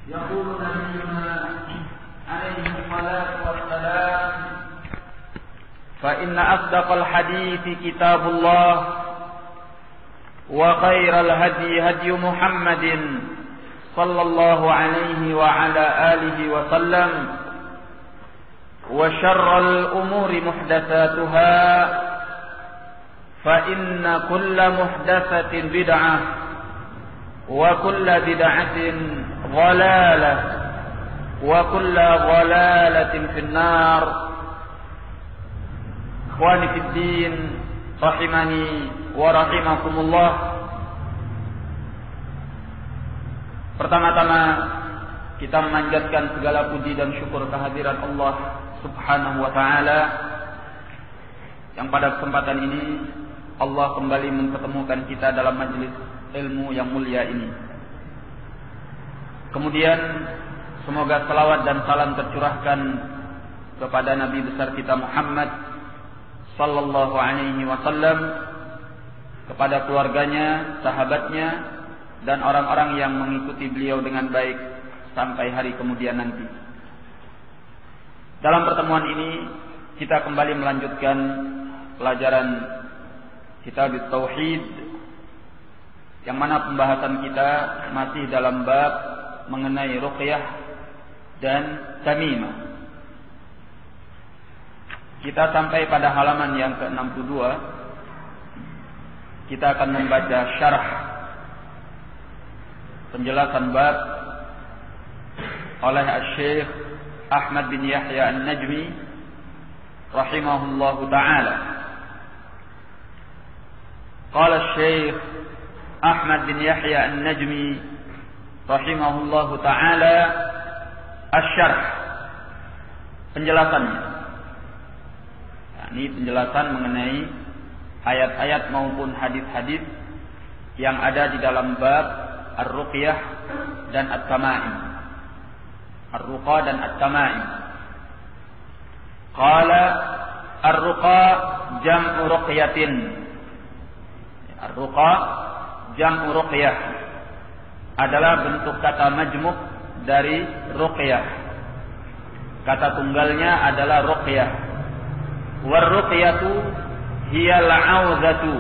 يقول نبينا عليه الصلاة والسلام: فإن أصدق الحديث كتاب الله وخير الهدي هدي محمد صلى الله عليه وعلى آله وسلم وشر الأمور محدثاتها فإن كل محدثة بدعة وكل بدعة ضلالة وكل ضلالة في النار. إخواني في الدين rahimani wa rahimakumullah. Pertama-tama kita memanjatkan segala puji dan syukur kehadiran Allah Subhanahu wa taala yang pada kesempatan ini Allah kembali mempertemukan kita dalam majelis ilmu yang mulia ini. Kemudian semoga salawat dan salam tercurahkan kepada Nabi besar kita Muhammad sallallahu alaihi wasallam, kepada keluarganya, sahabatnya, dan orang-orang yang mengikuti beliau dengan baik sampai hari kemudian nanti. Dalam pertemuan ini kita kembali melanjutkan pelajaran Kitab Tauhid, yang mana pembahasan kita masih dalam bab mengenai ruqyah dan tamimah. Kita sampai pada halaman yang ke-62. Kita akan membaca syarah penjelasan bab oleh Syekh Ahmad bin Yahya An-Najmi rahimahullahu ta'ala. Qala Syekh Ahmad bin Yahya An-Najmi rahimahullahu ta'ala asy-syarh, penjelasannya. Ini penjelasan mengenai ayat-ayat maupun hadis-hadis yang ada di dalam bab ar-ruqyah dan at-tama'im. Ar-ruqa dan at-tama'im. Qala ar-ruqa jam'u ruqyatin. Ar-ruqa jam'u ruqyah adalah bentuk kata majmuk dari ruqyah. Kata tunggalnya adalah ruqyah. War-ruqyatu hiya al-'audhatu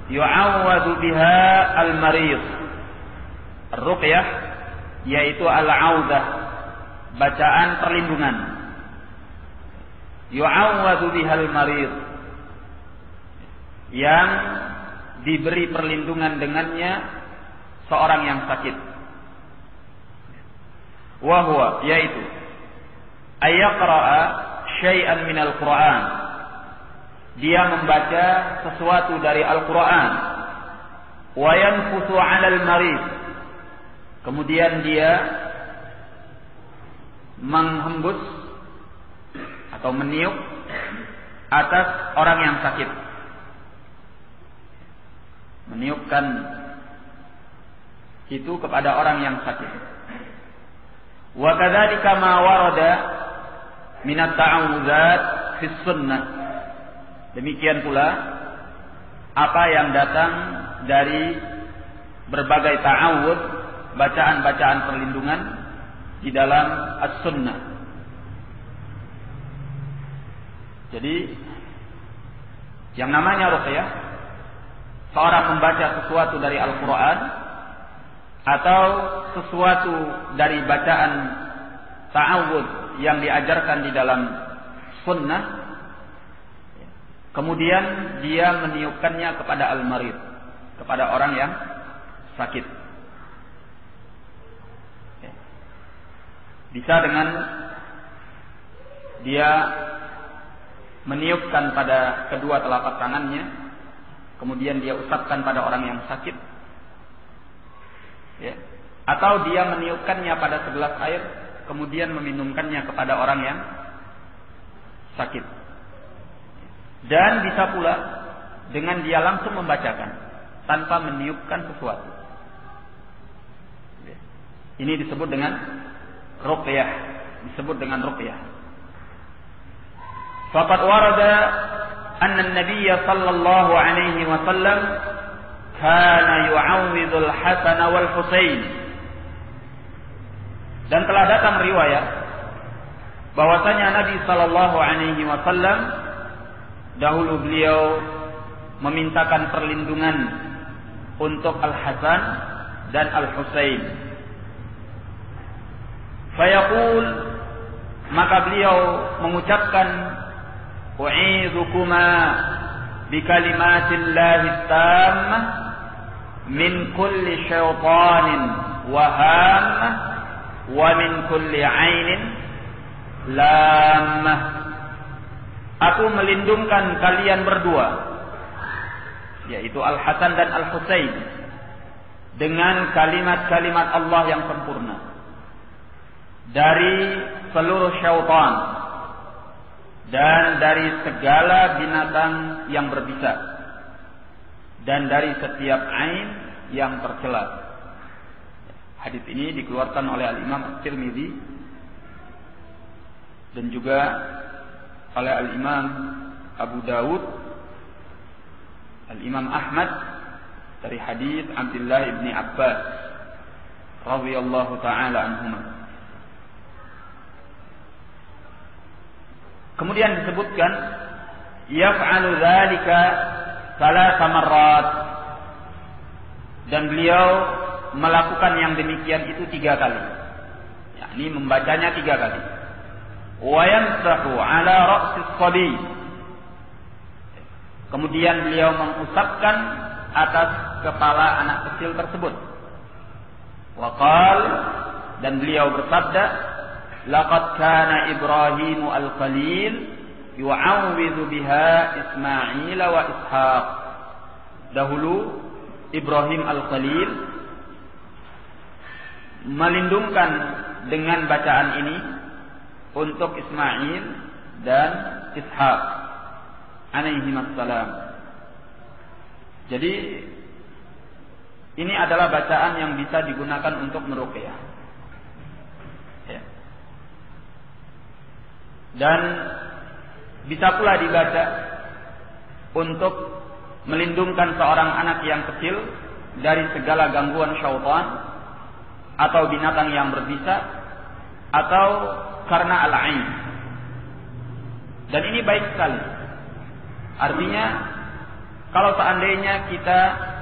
yu'awwadhu biha al-marid. Ar-ruqyah yaitu al-'audhah, bacaan perlindungan. Yu'awwadhu biha al-marid, yang diberi perlindungan dengannya seorang yang sakit. Wa huwa, yaitu ayaqra'a syai'an minal Qur'an, dia membaca sesuatu dari Al-Qur'an. Wa yanfusu 'alal marid, kemudian dia menghembus atau meniup atas orang yang sakit. Meniupkan itu kepada orang yang sakit. Wa kadzalika ma warada minat ta'awudzat fi sunnah, demikian pula apa yang datang dari berbagai ta'awudz, bacaan-bacaan perlindungan di dalam as-sunnah. Jadi yang namanya ruqyah, seorang membaca sesuatu dari Al-Quran atau sesuatu dari bacaan ta'awudz yang diajarkan di dalam sunnah, kemudian dia meniupkannya kepada al-marid, kepada orang yang sakit. Bisa dengan dia meniupkan pada kedua telapak tangannya, kemudian dia usapkan pada orang yang sakit, atau dia meniupkannya pada segelas air, kemudian meminumkannya kepada orang yang sakit. Dan bisa pula dengan dia langsung membacakan tanpa meniupkan sesuatu. Ini disebut dengan ruqyah, disebut dengan ruqyah. Faqad warada anna an-nabiy sallallahu alaihi wasallam kana yu'awwidul Hasan wal Husain Dan telah datang riwayat bahwasanya Nabi sallallahu alaihi wasallam dahulu beliau memintakan perlindungan untuk Al-Hasan dan Al-Husain. Fayaqul, maka beliau mengucapkan, u'idzukuma bikalimatillahi tammah min kulli syaitanin wa hammah wa min kulli ainin lammah. Aku melindungkan kalian berdua, yaitu Al-Hasan dan Al-Husain, dengan kalimat-kalimat Allah yang sempurna dari seluruh syaitan dan dari segala binatang yang berbisa dan dari setiap ain yang tercela. Hadis ini dikeluarkan oleh Al-Imam At-Tirmidzi dan juga oleh Al-Imam Abu Dawud, Al-Imam Ahmad dari hadis Abdullah ibn Abbas radhiyallahu taala anhuma. Kemudian disebutkan yaf'alu dzalika salasa marrat, dan beliau melakukan yang demikian itu 3 kali, yakni membacanya 3 kali. Wa yamsahu ala ra'sis sabi, kemudian beliau mengusapkan atas kepala anak kecil tersebut. Wa qala, dan beliau bersabda, laqad kana Ibrahim al-Khalil yu'awwidhu biha Ismail wa Ishaq. Dahulu Ibrahim al-Khalil melindungkan dengan bacaan ini untuk Ismail dan Ishaq alaihi wassalam. Jadi ini adalah bacaan yang bisa digunakan untuk meruqyah. Ya. Dan bisa pula dibaca untuk melindungkan seorang anak yang kecil dari segala gangguan syaitan atau binatang yang berbisa atau karena al-ain. Dan ini baik sekali. Artinya kalau seandainya kita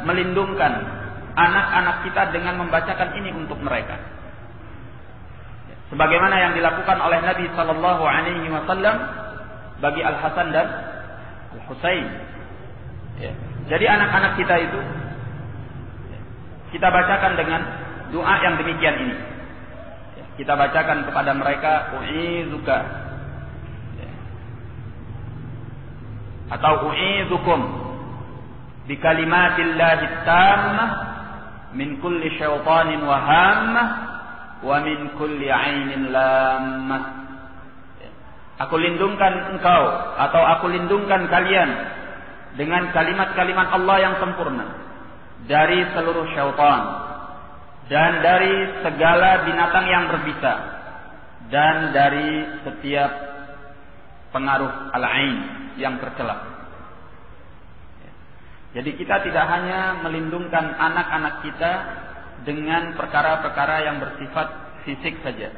melindungkan anak-anak kita dengan membacakan ini untuk mereka, sebagaimana yang dilakukan oleh Nabi sallallahu alaihi wasallam bagi Al-Hasan dan Al-Husain. Ya. Jadi anak-anak kita itu kita bacakan dengan doa yang demikian ini. Ya. Kita bacakan kepada mereka, u'izuka, ya, atau u'izukum bikalimatillahi tammah min kulli syaitanin wa hammah wa min kulli ainin lammah. Aku lindungkan engkau atau aku lindungkan kalian dengan kalimat-kalimat Allah yang sempurna dari seluruh syaitan dan dari segala binatang yang berbisa dan dari setiap pengaruh al-ain yang tercela. Jadi kita tidak hanya melindungkan anak-anak kita dengan perkara-perkara yang bersifat fisik saja.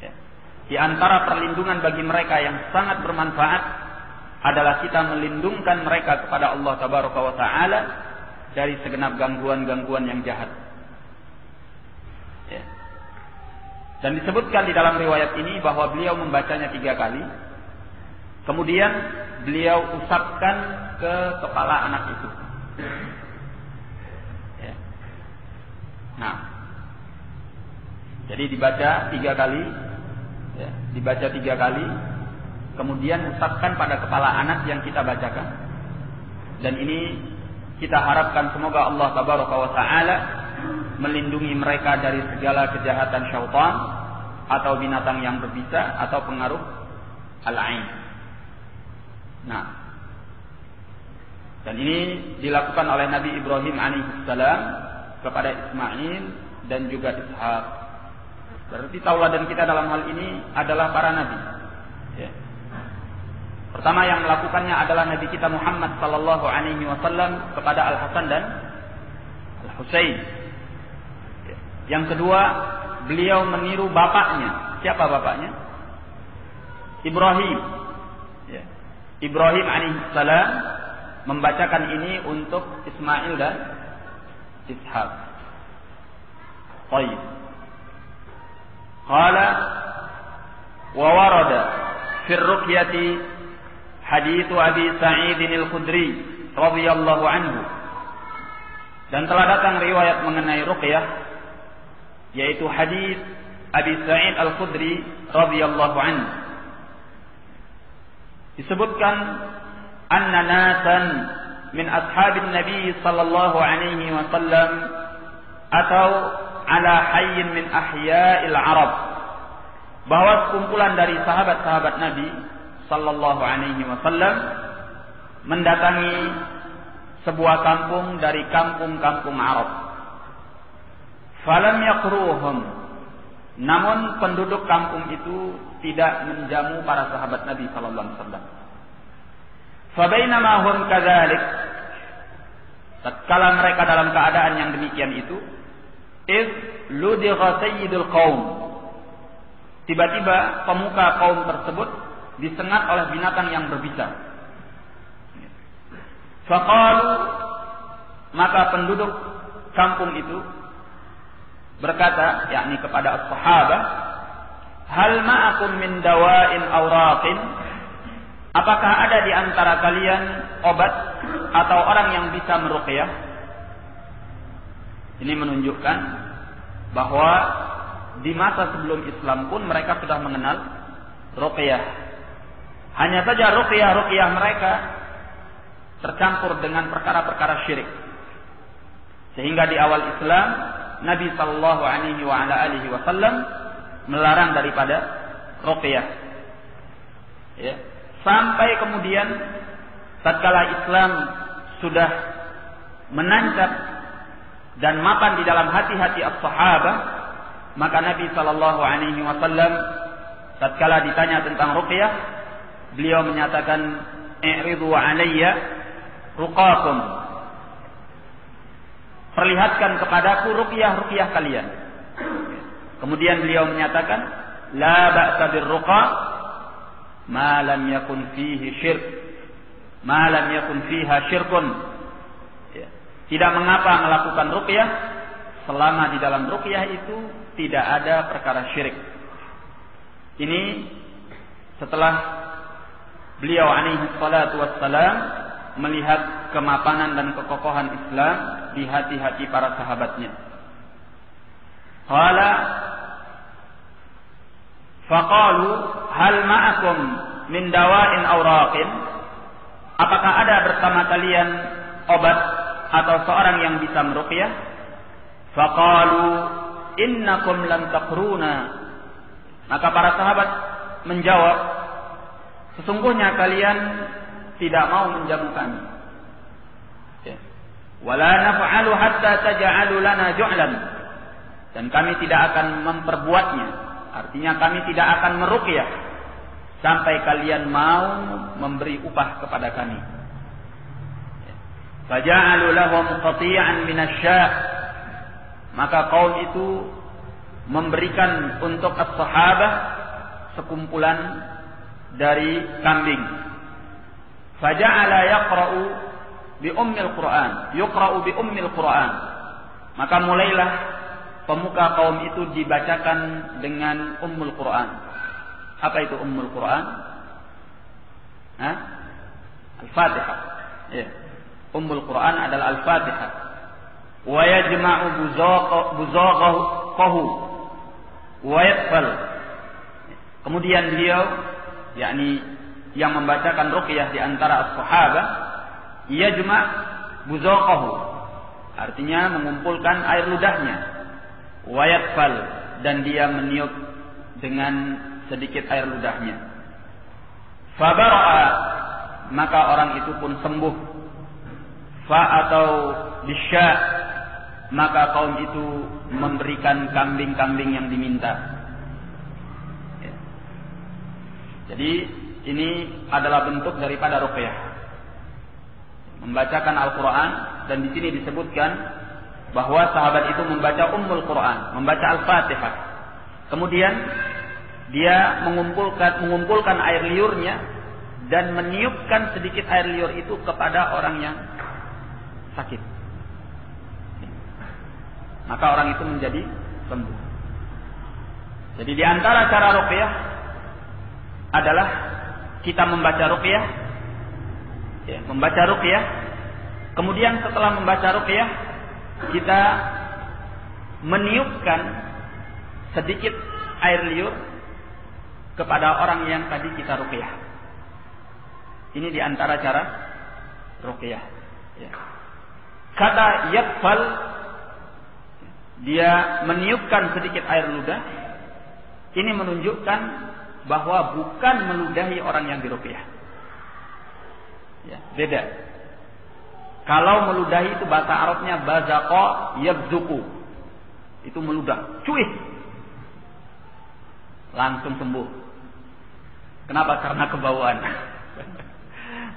Ya. Di antara perlindungan bagi mereka yang sangat bermanfaat adalah kita melindungkan mereka kepada Allah Tabaraka wa Ta'ala dari segenap gangguan-gangguan yang jahat. Ya. Dan disebutkan di dalam riwayat ini bahwa beliau membacanya 3 kali. Kemudian beliau usapkan ke kepala anak itu. Ya. Nah, jadi dibaca 3 kali, ya, dibaca 3 kali, kemudian usapkan pada kepala anak yang kita bacakan. Dan ini kita harapkan semoga Allah Tabaraka wa Ta'ala melindungi mereka dari segala kejahatan syaitan atau binatang yang berbisa atau pengaruh al-ain. Nah, dan ini dilakukan oleh Nabi Ibrahim alaihissalam kepada Ismail dan juga Ishaq. Berarti tauladan kita dalam hal ini adalah para nabi. Ya. Pertama yang melakukannya adalah Nabi kita Muhammad sallallahu alaihi wasallam kepada Al-Hasan dan Al-Husain. Ya. Yang kedua beliau meniru bapaknya. Siapa bapaknya? Ibrahim. Ya. Ibrahim alaihissalam membacakan ini untuk Ismail dan Ishaq. Baik. Qala wa warada fi ar-ruqyati hadits Abi Sa'id al-Khudri radhiyallahu anhu. Dan telah datang riwayat mengenai ruqyah, yaitu hadis Abi Sa'id al-Khudri radhiyallahu anhu. Disebutkan anna nasan min ashabin Nabi sallallahu alaihi wasallam atau ala hayyin min ahya'il Arab, bahwa sekumpulan dari sahabat-sahabat Nabi sallallahu alaihi wasallam mendatangi sebuah kampung dari kampung-kampung Arab. Falam yaqruhum, namun penduduk kampung itu tidak menjamu para sahabat Nabi sallallahu alaihi wasallam. Fabainama hum kadzalik, tatkala mereka dalam keadaan yang demikian itu, iz ludigha sayyidul qaum, tiba-tiba pemuka kaum tersebut disengat oleh binatang yang berbisa. Faqalu, maka penduduk kampung itu berkata, yakni kepada as-sahabah, hal ma'akum min dawa'in aw raqin, apakah ada di antara kalian obat atau orang yang bisa meruqyah? Ini menunjukkan bahwa di masa sebelum Islam pun mereka sudah mengenal ruqyah. Hanya saja ruqyah mereka tercampur dengan perkara-perkara syirik. Sehingga di awal Islam Nabi sallallahu alaihi wasallam melarang daripada ruqyah. Ya. Sampai kemudian tatkala Islam sudah menancap dan mapan di dalam hati-hati as-sahabah, maka Nabi sallallahu alaihi wasallam tatkala ditanya tentang ruqyah, beliau menyatakan, "I'ridu 'alayya ruqakum." Perlihatkan kepadaku ruqyah kalian. Kemudian beliau menyatakan, "La ba'sa birruqa ma lam yakun fihi syirk, ma lam yakun fiha syirkun." Ya. Tidak mengapa melakukan ruqyah selama di dalam ruqyah itu tidak ada perkara syirik. Ini setelah beliau alaihi salatu wassalam melihat kemapanan dan kekokohan Islam di hati-hati para sahabatnya. Qala faqalu hal ma'akum min dawa'in aw raqin, apakah ada bersama kalian obat atau seorang yang bisa meruqyah? Faqalu innakum lam taqruna, maka para sahabat menjawab, sesungguhnya kalian tidak mau menjamu kami. Wala naf'alu hatta taj'alu lana ju'lan, dan kami tidak akan memperbuatnya, artinya kami tidak akan meruqyah sampai kalian mau memberi upah kepada kami. Faja'alu lahum qati'an minasy-sya', maka kaum itu memberikan untuk as-sahabah sekumpulan dari kambing. Faja'ala yaqra'u bi ummil Qur'an, yuqra'u bi ummil Qur'an, maka mulailah pemuka kaum itu dibacakan dengan ummul Qur'an. Apa itu ummul Qur'an? Al-Fatihah. Ya. Ummul Qur'an adalah Al-Fatihah. Wa yajma'u buzaqahu wa yatfal. Kemudian beliau, yakni yang membacakan ruqyah di antara as-sahabah, yajma' buzaqahu, artinya mengumpulkan air ludahnya, wa yatfal, dan dia meniup dengan sedikit air ludahnya. Fabara'a, maka orang itu pun sembuh. Fa atau bisya, maka kaum itu memberikan kambing-kambing yang diminta. Ya. Jadi ini adalah bentuk daripada ruqyah, membacakan Al-Quran, dan di sini disebutkan bahwa sahabat itu membaca Ummul Quran, membaca Al-Fatihah. Kemudian dia mengumpulkan air liurnya dan meniupkan sedikit air liur itu kepada orang yang sakit. Maka orang itu menjadi sembuh. Jadi di antara cara ruqyah adalah kita membaca ruqyah, kemudian setelah membaca ruqyah kita meniupkan sedikit air liur kepada orang yang tadi kita ruqyah. Ini di antara cara ruqyah. Kata yakfal, dia meniupkan sedikit air ludah. Ini menunjukkan bahwa bukan meludahi orang yang diruqyah. Beda. Kalau meludahi itu bahasa Arabnya bazaqa yabzuqu. Itu meludah, cuih. Langsung sembuh. Kenapa? Karena kebauan.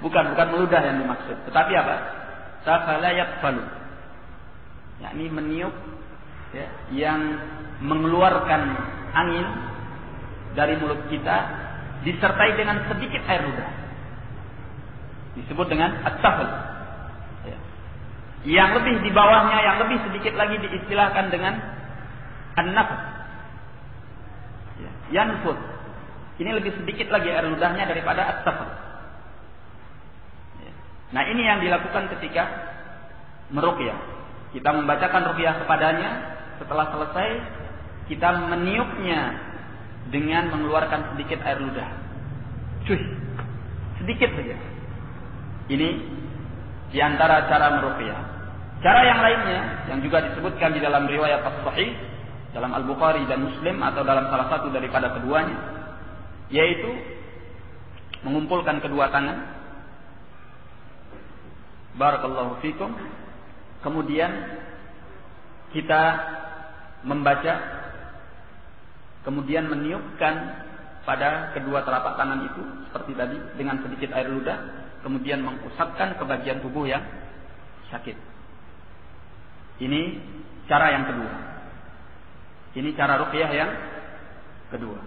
Bukan meludah yang dimaksud. Tetapi apa? Safala yakfalu. Yakni meniup yang mengeluarkan angin dari mulut kita disertai dengan sedikit air ludah. Disebut dengan at-tafl. Yang lebih di bawahnya, yang lebih sedikit lagi diistilahkan dengan an-nafs. Yanfud. Ini lebih sedikit lagi air ludahnya daripada at-tafl. Nah, ini yang dilakukan ketika meruqyah. Kita membacakan ruqyah kepadanya, setelah selesai kita meniupnya dengan mengeluarkan sedikit air ludah. Cuy. Sedikit saja. Ini di antara cara meruqyah. Cara yang lainnya yang juga disebutkan di dalam riwayat as-sahih dalam Al-Bukhari dan Muslim atau dalam salah satu daripada keduanya, yaitu mengumpulkan kedua tangan. Barakallahu fikum. Kemudian kita membaca, kemudian meniupkan pada kedua telapak tangan itu seperti tadi dengan sedikit air ludah, kemudian mengusapkan ke bagian tubuh yang sakit. Ini cara yang kedua. Ini cara ruqyah yang kedua.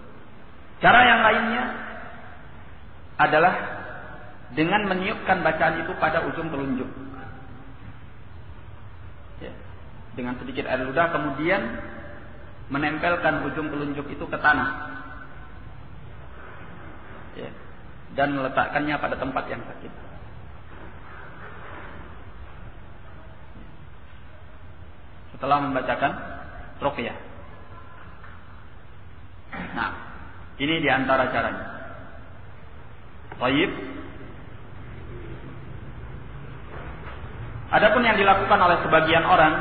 Cara yang lainnya adalah dengan meniupkan bacaan itu pada ujung telunjuk. Dengan sedikit air ludah, kemudian menempelkan ujung telunjuk itu ke tanah. Dan meletakkannya pada tempat yang sakit. Setelah membacakan ruqyah. Nah, ini di antara caranya. Baik. Adapun yang dilakukan oleh sebagian orang,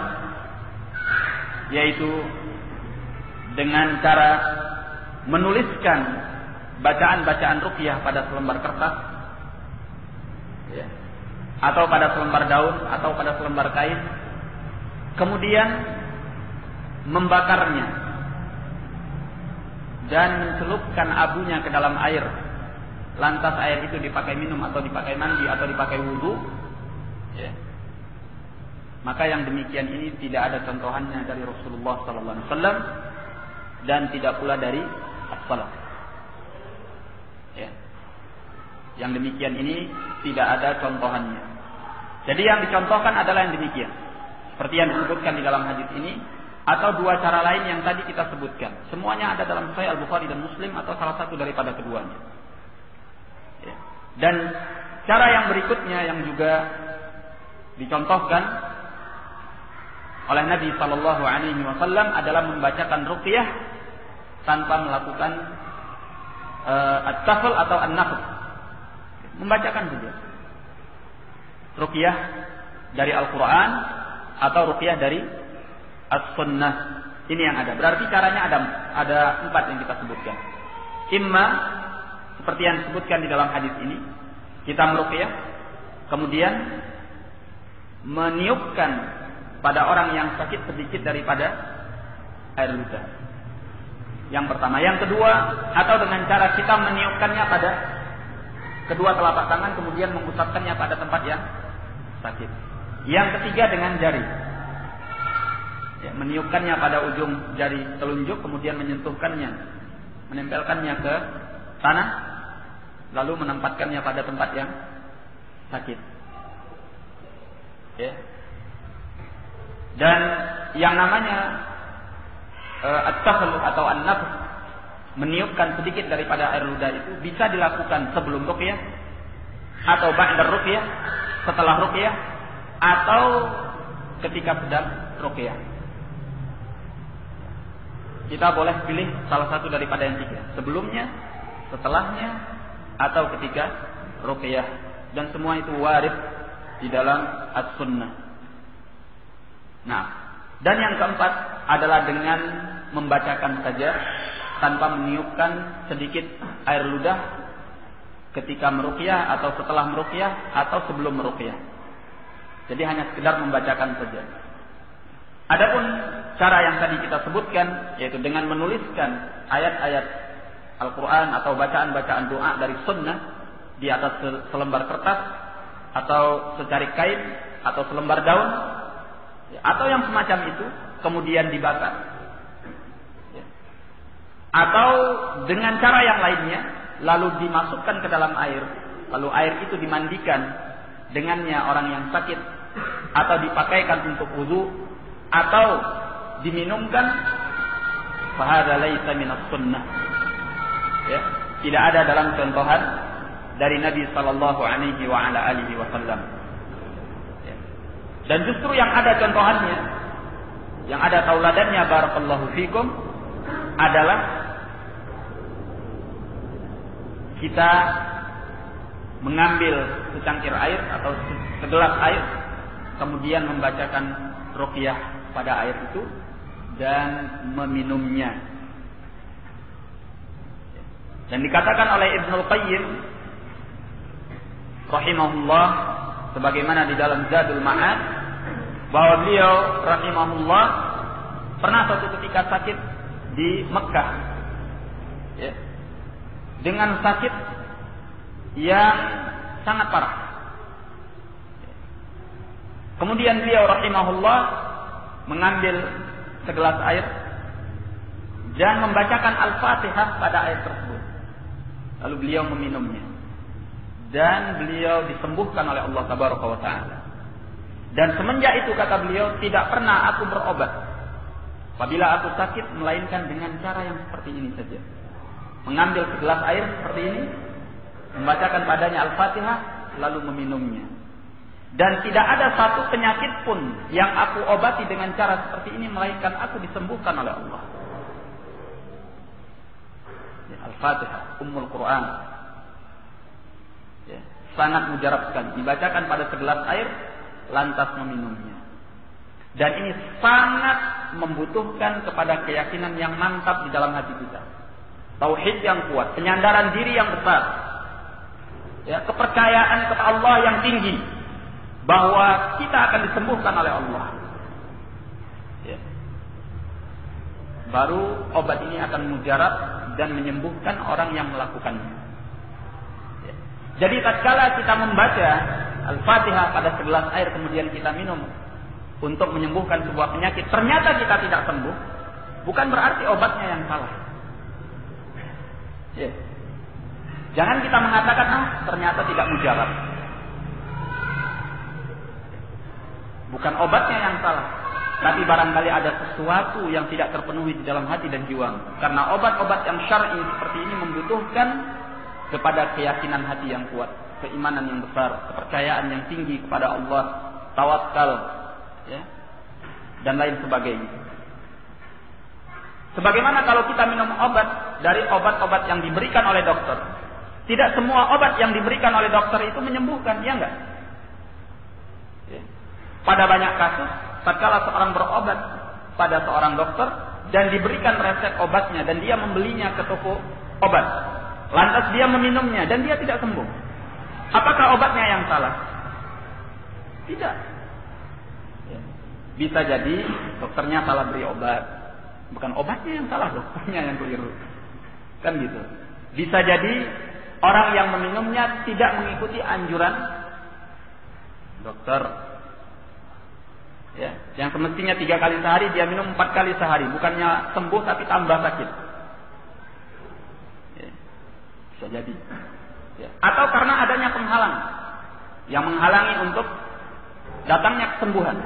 yaitu dengan cara menuliskan bacaan-bacaan ruqyah pada selembar kertas, atau pada selembar daun, atau pada selembar kain, kemudian membakarnya dan mencelupkan abunya ke dalam air. Lantas air itu dipakai minum atau dipakai mandi atau dipakai wudu. Maka yang demikian ini tidak ada contohannya dari Rasulullah SAW dan tidak pula dari as-salaf. Yang demikian ini tidak ada contohannya. Jadi yang dicontohkan adalah yang demikian, seperti yang disebutkan di dalam hadis ini, atau dua cara lain yang tadi kita sebutkan. Semuanya ada dalam Sahih Al-Bukhari dan Muslim atau salah satu daripada keduanya. Dan cara yang berikutnya yang juga dicontohkan oleh Nabi Sallallahu Alaihi Wasallam adalah membacakan ruqyah tanpa melakukan at-tafl atau an-nafl. Membacakan saja ruqyah dari Al-Quran atau ruqyah dari as-sunnah. Ini yang ada. Berarti caranya ada 4 yang kita sebutkan. Imma seperti yang disebutkan di dalam hadis ini, kita meruqyah, kemudian meniupkan pada orang yang sakit sedikit daripada air ludah. Yang pertama. Yang kedua, atau dengan cara kita meniupkannya pada kedua telapak tangan, kemudian mengusapkannya pada tempat yang sakit. Yang ketiga dengan jari. Ya, meniupkannya pada ujung jari telunjuk, kemudian menyentuhkannya, menempelkannya ke tanah, lalu menempatkannya pada tempat yang sakit. Ya. Dan yang namanya at-takhluq atau an-nafs, meniupkan sedikit daripada air ludah itu bisa dilakukan sebelum ruqyah atau ba'da ruqyah, setelah ruqyah, atau ketika sedang ruqyah. Kita boleh pilih salah satu daripada yang tiga, sebelumnya, setelahnya, atau ketika ruqyah, dan semua itu warid di dalam as-sunnah. Nah, dan yang keempat adalah dengan membacakan saja tanpa meniupkan sedikit air ludah ketika meruqyah atau setelah meruqyah atau sebelum meruqyah. Jadi hanya sekedar membacakan saja. Adapun cara yang tadi kita sebutkan, yaitu dengan menuliskan ayat-ayat Al-Quran atau bacaan-bacaan doa dari sunnah di atas selembar kertas atau secarik kain atau selembar daun atau yang semacam itu, kemudian dibakar, atau dengan cara yang lainnya lalu dimasukkan ke dalam air, lalu air itu dimandikan dengannya orang yang sakit, atau dipakaikan untuk wudu, atau diminumkan, fahadza laisa minas sunnah. Ya, tidak ada dalam contohan dari Nabi sallallahu alaihi wa ala alihi wasallam. Ya. Dan justru yang ada contohannya, yang ada tauladannya, barakallahu fikum, adalah kita mengambil secangkir air atau segelas air, kemudian membacakan ruqyah pada air itu dan meminumnya. Dan dikatakan oleh Ibnul Qayyim rahimahullah, sebagaimana di dalam Zadul Ma'ad, bahwa beliau rahimahullah pernah suatu ketika sakit di Mekah, ya, dengan sakit yang sangat parah. Kemudian beliau rahimahullah mengambil segelas air dan membacakan Al-Fatihah pada air tersebut. Lalu beliau meminumnya. Dan beliau disembuhkan oleh Allah Tabaraka wa Ta'ala. Dan semenjak itu, kata beliau, tidak pernah aku berobat apabila aku sakit melainkan dengan cara yang seperti ini saja. Mengambil segelas air seperti ini, membacakan padanya Al-Fatihah, lalu meminumnya. Dan tidak ada satu penyakit pun yang aku obati dengan cara seperti ini melainkan aku disembuhkan oleh Allah. Ya, Al-Fatihah, Ummul Quran. Ya, sangat mujarab sekali. Dibacakan pada segelas air, lantas meminumnya. Dan ini sangat membutuhkan kepada keyakinan yang mantap di dalam hati kita. Tauhid yang kuat, penyandaran diri yang besar. Ya, kepercayaan kepada Allah yang tinggi. Bahwa kita akan disembuhkan oleh Allah. Ya. Baru obat ini akan mujarab dan menyembuhkan orang yang melakukannya. Ya. Jadi tatkala kita membaca Al-Fatihah pada segelas air kemudian kita minum untuk menyembuhkan sebuah penyakit, ternyata kita tidak sembuh, bukan berarti obatnya yang salah. Ya. Jangan kita mengatakan, ternyata tidak mujarab. Bukan obatnya yang salah, tapi barangkali ada sesuatu yang tidak terpenuhi di dalam hati dan jiwa. Karena obat-obat yang syar'i seperti ini membutuhkan kepada keyakinan hati yang kuat, keimanan yang besar, kepercayaan yang tinggi kepada Allah, tawakal, ya, dan lain sebagainya. Sebagaimana kalau kita minum obat dari obat-obat yang diberikan oleh dokter, tidak semua obat yang diberikan oleh dokter itu menyembuhkan, ya enggak? Ya. Pada banyak kasus, tatkala seorang berobat pada seorang dokter dan diberikan resep obatnya dan dia membelinya ke toko obat, lantas dia meminumnya dan dia tidak sembuh. Apakah obatnya yang salah? Tidak. Bisa jadi dokternya salah beri obat, bukan obatnya yang salah, dokternya yang keliru. Kan gitu. Bisa jadi orang yang meminumnya tidak mengikuti anjuran dokter. Ya, yang semestinya 3 kali sehari dia minum 4 kali sehari, bukannya sembuh tapi tambah sakit. Ya, bisa jadi. Ya. Atau karena adanya penghalang yang menghalangi untuk datangnya kesembuhan.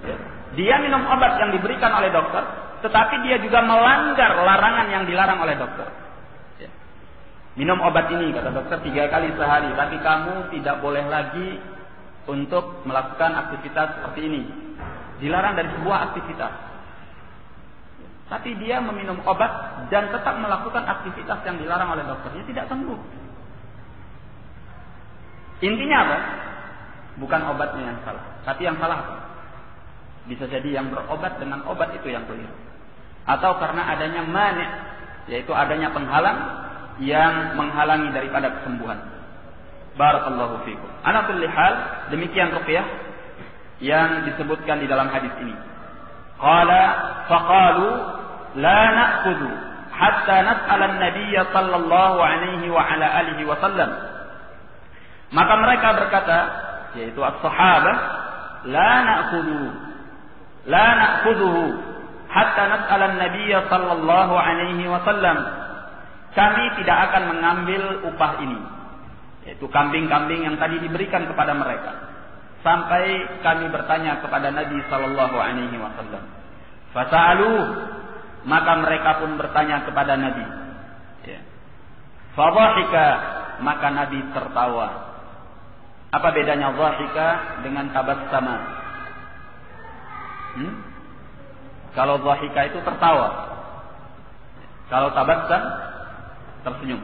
Ya. Dia minum obat yang diberikan oleh dokter, tetapi dia juga melanggar larangan yang dilarang oleh dokter. Ya. Minum obat ini kata dokter 3 kali sehari, tapi kamu tidak boleh lagi untuk melakukan aktivitas seperti ini. Dilarang dari sebuah aktivitas. Tapi dia meminum obat dan tetap melakukan aktivitas yang dilarang oleh dokternya, tidak sembuh. Intinya apa? Bukan obatnya yang salah, tapi yang salah apa? Bisa jadi yang berobat dengan obat itu yang keliru. Atau karena adanya mani', yaitu adanya penghalang yang menghalangi daripada kesembuhan. Barakallahu fikum. Ala kulli hal, demikian ruqyah yang disebutkan di dalam hadis ini. Qala faqalu la na'khudhu hatta nas'ala an-nabiy sallallahu alaihi wa ala alihi wa sallam. Maka mereka berkata, yaitu as-sahabah, la na'khudhuhu hatta nas'ala an-nabiy sallallahu alaihi wa sallam. Kami tidak akan mengambil upah ini, yaitu kambing-kambing yang tadi diberikan kepada mereka, sampai kami bertanya kepada Nabi sallallahu alaihi wasallam. Fasa'alu, maka mereka pun bertanya kepada Nabi. Ya. Fadhahika, maka Nabi tertawa. Apa bedanya dhahika dengan tabassama? Kalau dhahika itu tertawa. Kalau tabassam tersenyum.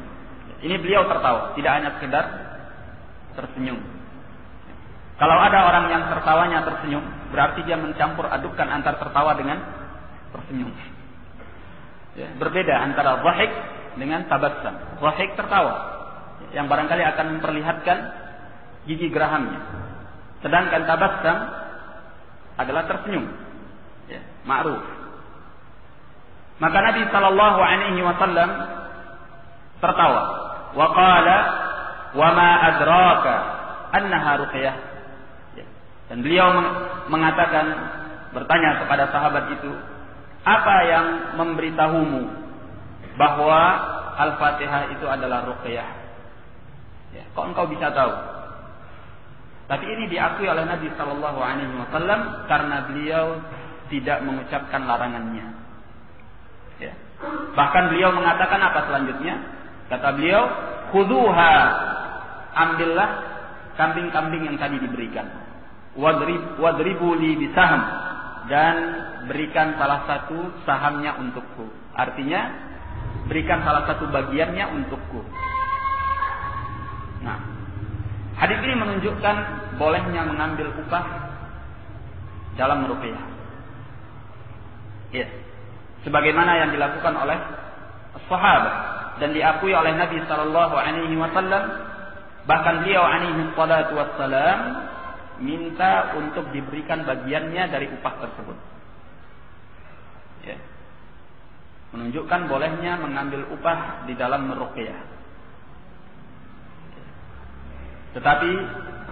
Ini beliau tertawa, tidak hanya sekedar tersenyum. Kalau ada orang yang tertawanya tersenyum, berarti dia mencampur adukkan antara tertawa dengan tersenyum. Ya, berbeda antara dhahik dengan tabassum. Dhahik tertawa, yang barangkali akan memperlihatkan gigi gerahamnya. Sedangkan tabassum adalah tersenyum. Ya, ma'ruf. Maka Nabi sallallahu alaihi wasallam tertawa. Wa qala wa ma adraka annaha ruqyah. Dan beliau mengatakan, bertanya kepada sahabat itu, apa yang memberitahumu bahwa Al-Fatihah itu adalah ruqyah? Ya, kok engkau bisa tahu? Tapi ini diakui oleh Nabi Sallallahu Alaihi Wasallam karena beliau tidak mengucapkan larangannya. Ya. Bahkan beliau mengatakan apa selanjutnya? Kata beliau, khuduha, ambillah kambing-kambing yang tadi diberikan. Wadribu li bisaham, dan berikan salah satu sahamnya untukku. Artinya berikan salah satu bagiannya untukku. Nah, hadis ini menunjukkan bolehnya mengambil upah dalam ruqyah. Ya, sebagaimana yang dilakukan oleh sahabat dan diakui oleh Nabi sallallahu alaihi wasallam, bahkan beliau alaihi salatu wassalam minta untuk diberikan bagiannya dari upah tersebut. Ya. Menunjukkan bolehnya mengambil upah di dalam meruqyah. Tetapi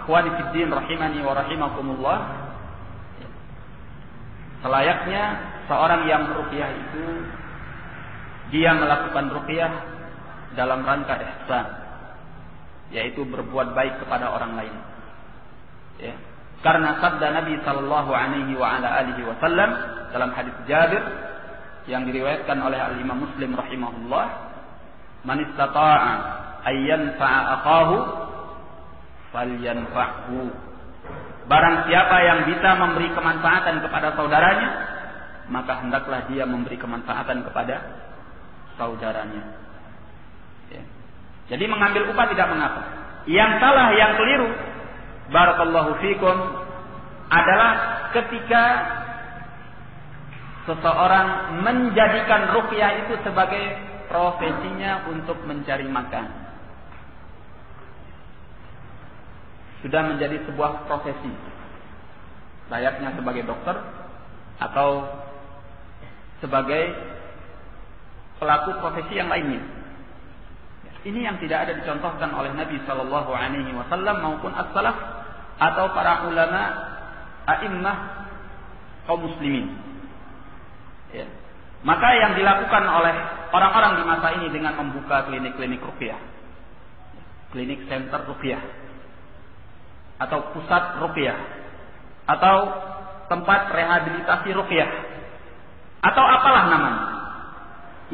ikhwani fiddin rahimani wa rahimakumullah, selayaknya seorang yang meruqyah itu dia melakukan ruqyah dalam rangka ihsan, yaitu berbuat baik kepada orang lain. Ya. Karena sabda Nabi sallallahu alaihi wa ala alihi wasallam dalam hadis Jabir yang diriwayatkan oleh Al-Imam Muslim rahimahullah, "Man istata'a ay yanfa'a akahu falyanfa'hu." Barang siapa yang bisa memberi kemanfaatan kepada saudaranya, maka hendaklah dia memberi kemanfaatan kepada saudaranya. Ya. Jadi mengambil upah tidak mengapa. Yang salah, yang keliru, barakallahu fikum, adalah ketika seseorang menjadikan ruqyah itu sebagai profesinya untuk mencari makan. Sudah menjadi sebuah profesi, layaknya sebagai dokter atau sebagai pelaku profesi yang lainnya. Ini yang tidak ada dicontohkan oleh Nabi Sallallahu Alaihi Wasallam maupun as-salaf atau para ulama a'immah kaum muslimin. Ya. Maka yang dilakukan oleh orang-orang di masa ini dengan membuka klinik-klinik ruqyah, klinik center ruqyah, atau pusat ruqyah, atau tempat rehabilitasi ruqyah, atau apalah namanya,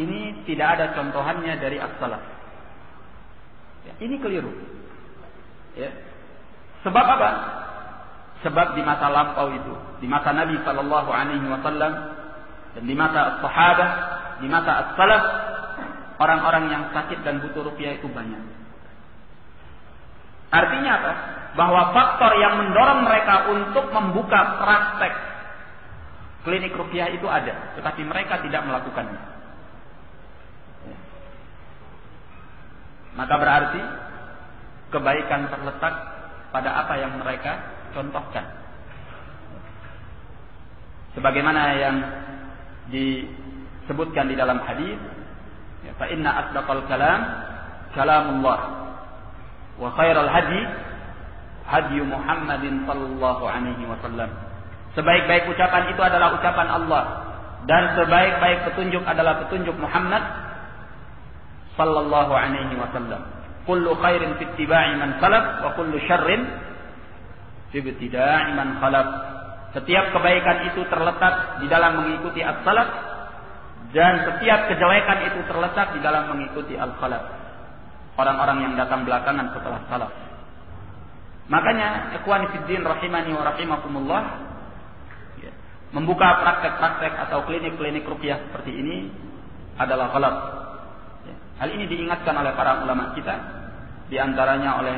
ini tidak ada contohannya dari as-salaf. Ya, ini keliru. Ya. Sebab apa? Sebab di masa lampau itu, di masa Nabi Sallallahu Alaihi Wasallam dan di masa as-sahabah, di masa as-salaf, orang-orang yang sakit dan butuh ruqyah itu banyak. Artinya apa? Bahwa faktor yang mendorong mereka untuk membuka praktek klinik ruqyah itu ada, tetapi mereka tidak melakukannya. Maka berarti kebaikan terletak pada apa yang mereka contohkan. Sebagaimana yang disebutkan di dalam hadis, ya, fa inna asdaqal kalam kalamullah wa khairal hadi hadi Muhammadin sallallahu alaihi wasallam. Sebaik-baik ucapan itu adalah ucapan Allah, dan sebaik-baik petunjuk adalah petunjuk Muhammad sallallahu alaihi wasallam. Kullu khairin fi ittiba'i man salaf wa kullu syarrin fi ibtida'i man khalaf. Setiap kebaikan itu terletak di dalam mengikuti as-salaf, dan setiap kejelekan itu terletak di dalam mengikuti al-khalaf, orang-orang yang datang belakangan setelah salaf. Makanya ikhwani fiddin rahimani wa rahimakumullah, membuka praktek-praktek atau klinik-klinik ruqyah seperti ini adalah ghalat. Hal ini diingatkan oleh para ulama kita, di antaranya oleh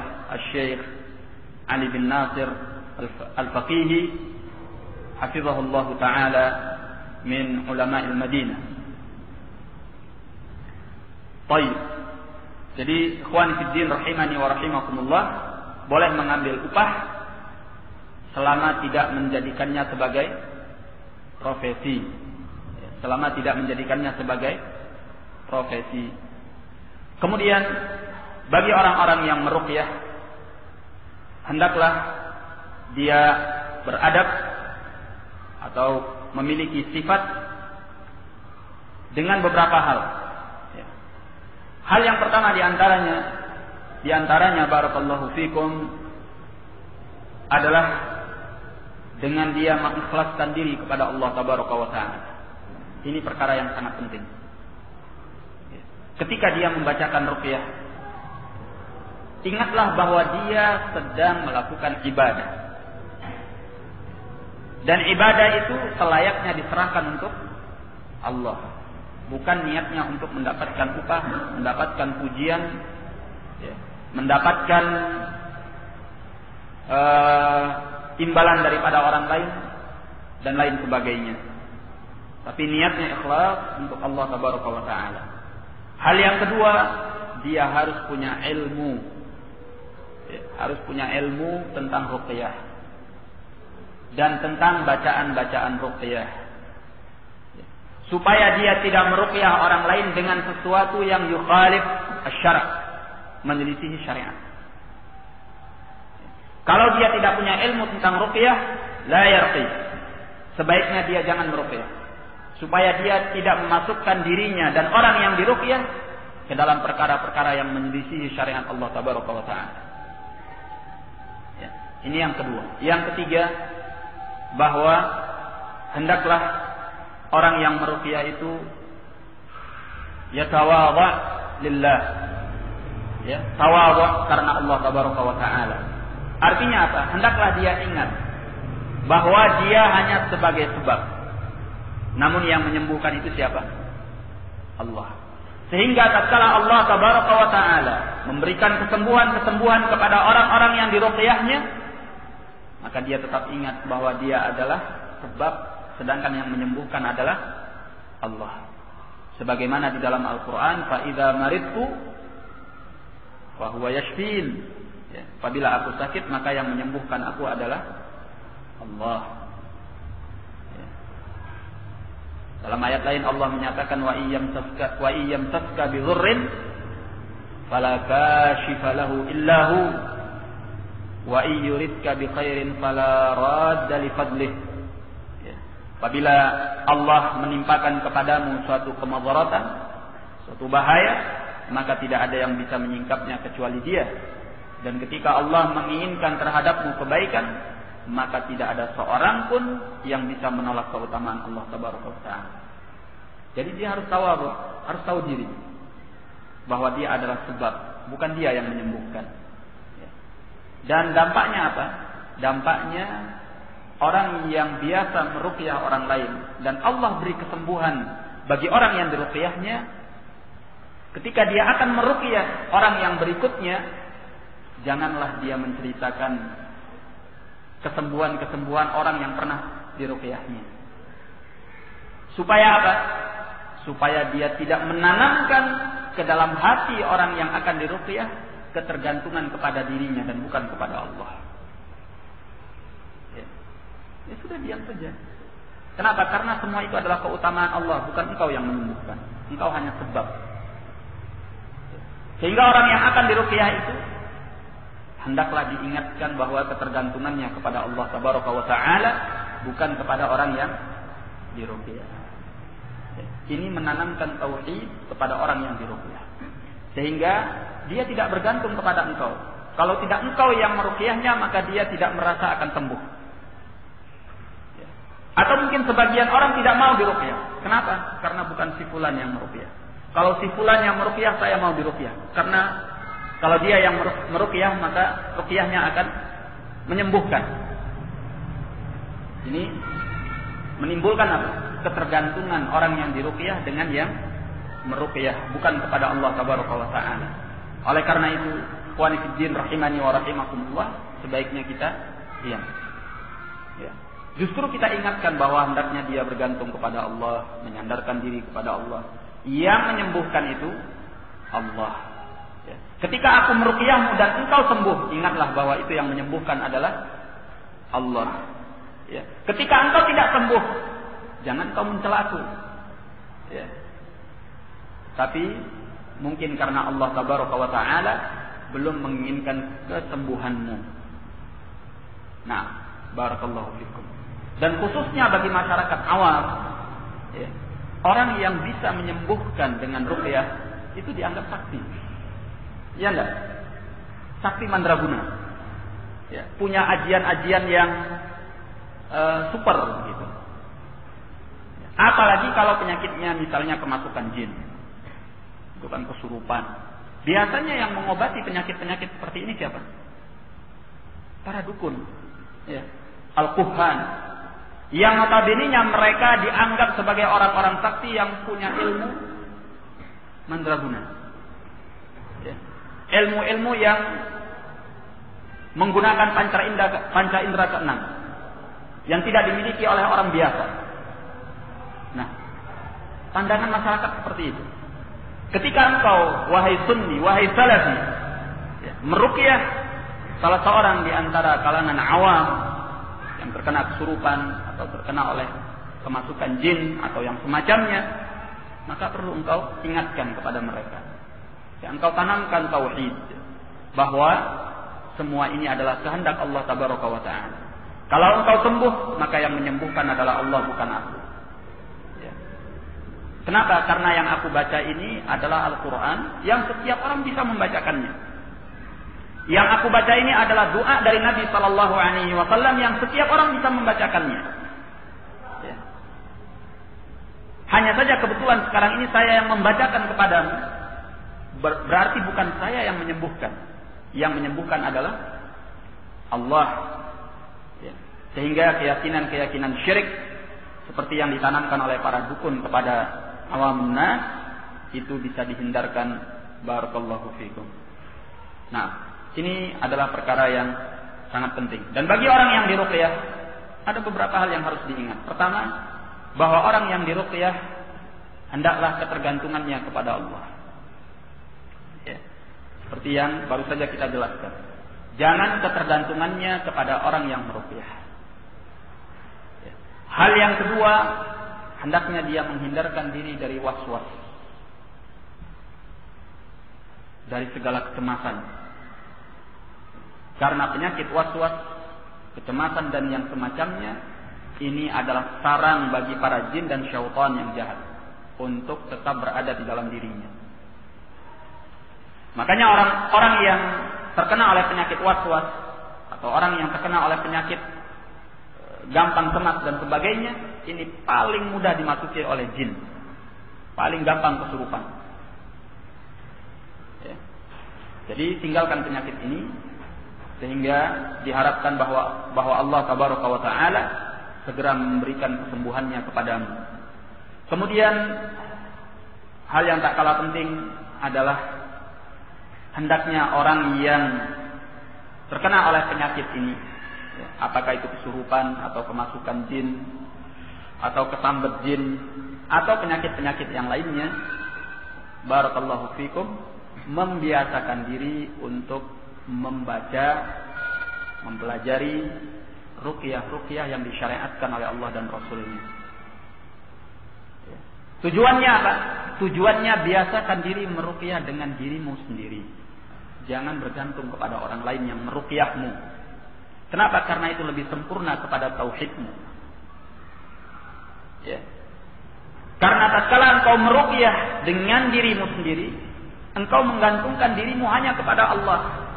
Syekh Ali bin Nasir Al-Faqihi hafizahullah ta'ala min ulama'il Madinah. Baik. Jadi ikhwani fiddin rahimani wa rahimakumullah, boleh mengambil upah selama tidak menjadikannya sebagai profesi. Selama tidak menjadikannya sebagai profesi. Kemudian bagi orang-orang yang meruqyah, hendaklah dia beradab atau memiliki sifat dengan beberapa hal. Hal yang pertama di antaranya barakallahu fikum adalah dengan dia mengikhlaskan diri kepada Allah tabaraka wa taala. Ini perkara yang sangat penting. Ketika dia membacakan ruqyah, ingatlah bahwa dia sedang melakukan ibadah. Dan ibadah itu selayaknya diserahkan untuk Allah. Bukan niatnya untuk mendapatkan upah, mendapatkan pujian, mendapatkan imbalan daripada orang lain, dan lain sebagainya. Tapi niatnya ikhlas untuk Allah tabaraka wa ta'ala. Hal yang kedua, dia harus punya ilmu. Harus punya ilmu tentang ruqyah dan tentang bacaan-bacaan ruqyah, supaya dia tidak meruqyah orang lain dengan sesuatu yang yukhalif asy-syara', menyelisihi syariat. Kalau dia tidak punya ilmu tentang ruqyah, la yarqi, sebaiknya dia jangan meruqyah, supaya dia tidak memasukkan dirinya dan orang yang diruqyah ke dalam perkara-perkara yang menyelisihi syariat Allah tabaraka wa ta'ala. Ya, ini yang kedua. Yang ketiga, bahwa hendaklah orang yang meruqyah itu yatawadha lillah, ya, tawadhu karena Allah tabaraka wa ta'ala. Artinya apa? Hendaklah dia ingat bahwa dia hanya sebagai sebab, namun yang menyembuhkan itu siapa? Allah. Sehingga tatkala Allah tabaraka wa ta'ala memberikan kesembuhan-kesembuhan kepada orang-orang yang diruqyahnya, maka dia tetap ingat bahwa dia adalah sebab, sedangkan yang menyembuhkan adalah Allah. Sebagaimana di dalam Al-Quran, fa idza maridtu fa huwa yashfin. Ya, apabila aku sakit, maka yang menyembuhkan aku adalah Allah. Ya. Dalam ayat lain Allah menyatakan wa iyyam taska bi dhurrin fala kashifa lahu illa hu wa iyyuridka bi khairin fala radda li fadlih. Ya. Apabila Allah menimpakan kepadamu suatu kemudaratan, suatu bahaya, maka tidak ada yang bisa menyingkapnya kecuali Dia. Dan ketika Allah menginginkan terhadapmu kebaikan, maka tidak ada seorang pun yang bisa menolak keutamaan Allah Tabaraka wa Ta'ala. Jadi dia harus tahu diri bahwa dia adalah sebab, bukan dia yang menyembuhkan. Dan dampaknya apa? Dampaknya orang yang biasa meruqyah orang lain dan Allah beri kesembuhan bagi orang yang diruqyahnya, ketika dia akan meruqyah orang yang berikutnya, janganlah dia menceritakan kesembuhan-kesembuhan orang yang pernah diruqyahnya. Supaya apa? Supaya dia tidak menanamkan ke dalam hati orang yang akan diruqyah ketergantungan kepada dirinya dan bukan kepada Allah. Ya sudah, diam saja. Kenapa? Karena semua itu adalah keutamaan Allah, bukan engkau yang menyembuhkan. Engkau hanya sebab. Sehingga orang yang akan diruqyah itu hendaklah diingatkan bahwa ketergantungannya kepada Allah Tabaraka wa Ta'ala, bukan kepada orang yang diruqyah. Ini menanamkan tauhid kepada orang yang diruqyah, sehingga dia tidak bergantung kepada engkau. Kalau tidak engkau yang meruqyahnya, maka dia tidak merasa akan sembuh. Atau mungkin sebagian orang tidak mau diruqyah. Kenapa? Karena bukan si fulan yang meruqyah. Kalau si fulan yang meruqyah, saya mau diruqyah. Karena kalau dia yang meruqyah, maka ruqyahnya akan menyembuhkan. Ini menimbulkan apa? Ketergantungan orang yang diruqyah dengan yang meruqyah, bukan kepada Allah Tabaraka wa Ta'ala. Oleh karena itu, ikhwani fiddin rahimani wa rahimakumullah, sebaiknya kita diam. Ya. Justru kita ingatkan bahwa hendaknya dia bergantung kepada Allah, menyandarkan diri kepada Allah. Yang menyembuhkan itu Allah. Ya. Ketika aku meruqyahmu dan engkau sembuh, ingatlah bahwa itu yang menyembuhkan adalah Allah. Ya. Ketika engkau tidak sembuh, jangan kau mencela aku. Ya. Tapi mungkin karena Allah Tabaraka wa Ta'ala belum menginginkan kesembuhanmu. Nah, barakallahu fikum. Dan khususnya bagi masyarakat awam, ya, orang yang bisa menyembuhkan dengan ruqyah itu dianggap sakti. Ya enggak? Sakti mandraguna. Ya, punya ajian-ajian yang super gitu. Apalagi kalau penyakitnya misalnya kemasukan jin, bukan kesurupan. Biasanya yang mengobati penyakit-penyakit seperti ini siapa? Para dukun, ya, al-kuhan. Yang notabene-nya mereka dianggap sebagai orang-orang sakti yang punya ilmu mandraguna. Ya. Ilmu-ilmu yang menggunakan panca indera keenam yang tidak dimiliki oleh orang biasa. Nah, pandangan masyarakat seperti itu. Ketika engkau, wahai sunni, wahai salafi, ya, meruqyah salah seorang di antara kalangan awam yang terkena kesurupan atau terkena oleh kemasukan jin atau yang semacamnya, maka perlu engkau ingatkan kepada mereka. Ya, engkau tanamkan tauhid bahwa semua ini adalah kehendak Allah Tabaraka wa Ta'ala. Kalau engkau sembuh, maka yang menyembuhkan adalah Allah, bukan aku. Ya. Kenapa? Karena yang aku baca ini adalah Al-Quran yang setiap orang bisa membacakannya. Yang aku baca ini adalah doa dari Nabi Sallallahu Alaihi Wasallam yang setiap orang bisa membacakannya. Ya. Hanya saja kebetulan sekarang ini saya yang membacakan kepadamu, berarti bukan saya yang menyembuhkan. Yang menyembuhkan adalah Allah. Ya. Sehingga keyakinan-keyakinan syirik seperti yang ditanamkan oleh para dukun kepada awamun nas itu bisa dihindarkan. Barakallahu fikum. Nah, ini adalah perkara yang sangat penting. Dan bagi orang yang diruqyah, ada beberapa hal yang harus diingat. Pertama, bahwa orang yang diruqyah hendaklah ketergantungannya kepada Allah. Ya. Seperti yang baru saja kita jelaskan. Jangan ketergantungannya kepada orang yang meruqyah. Ya. Hal yang kedua, hendaknya dia menghindarkan diri dari was-was, dari segala kecemasan. Karena penyakit was-was, kecemasan dan yang semacamnya ini adalah sarang bagi para jin dan syaitan yang jahat untuk tetap berada di dalam dirinya. Makanya orang-orang yang terkena oleh penyakit waswas atau orang yang terkena oleh penyakit gampang cemas dan sebagainya, ini paling mudah dimasuki oleh jin, paling gampang kesurupan. Ya. Jadi tinggalkan penyakit ini, sehingga diharapkan bahwa Allah Tabaraka wa Ta'ala segera memberikan kesembuhannya kepadamu. Kemudian hal yang tak kalah penting adalah hendaknya orang yang terkena oleh penyakit ini, apakah itu kesurupan atau kemasukan jin atau kesambet jin atau penyakit-penyakit yang lainnya, barakallahu fikum, membiasakan diri untuk membaca, mempelajari ruqyah-ruqyah yang disyariatkan oleh Allah dan Rasulnya. Tujuannya apa? Tujuannya biasakan diri meruqyah dengan dirimu sendiri. Jangan bergantung kepada orang lain yang meruqyahmu. Kenapa? Karena itu lebih sempurna kepada tauhidmu. Ya. Karena tatkala engkau meruqyah dengan dirimu sendiri, engkau menggantungkan dirimu hanya kepada Allah.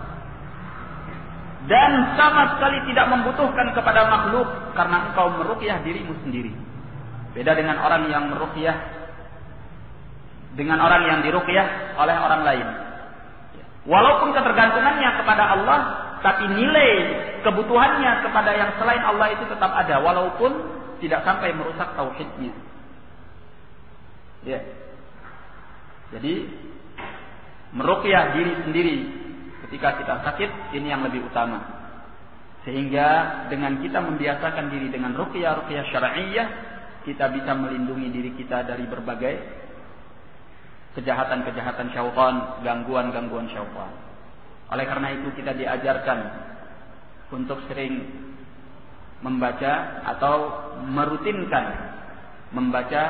Dan sama sekali tidak membutuhkan kepada makhluk, karena engkau meruqyah dirimu sendiri. Beda dengan orang yang meruqyah, dengan orang yang diruqyah oleh orang lain. Walaupun ketergantungannya kepada Allah, tapi nilai kebutuhannya kepada yang selain Allah itu tetap ada, walaupun tidak sampai merusak tauhidnya. Ya. Jadi meruqyah diri sendiri ketika kita sakit, ini yang lebih utama. Sehingga dengan kita membiasakan diri dengan ruqyah syar'iyyah, kita bisa melindungi diri kita dari berbagai kejahatan-kejahatan syaitan, gangguan-gangguan syaitan. Oleh karena itu kita diajarkan untuk sering membaca atau merutinkan membaca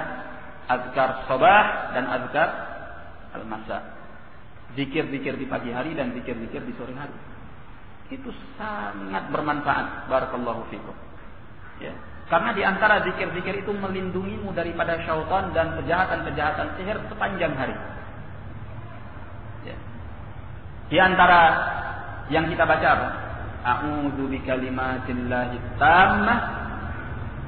azkar sabah dan azkar al-masa. Zikir-zikir di pagi hari dan zikir-zikir di sore hari. Itu sangat bermanfaat, barakallahu fikum. Ya. Karena di antara zikir-zikir itu melindungimu daripada syaitan dan kejahatan-kejahatan sihir sepanjang hari. Ya. Di antara yang kita baca apa? A'udzu bikalimatillahi tammah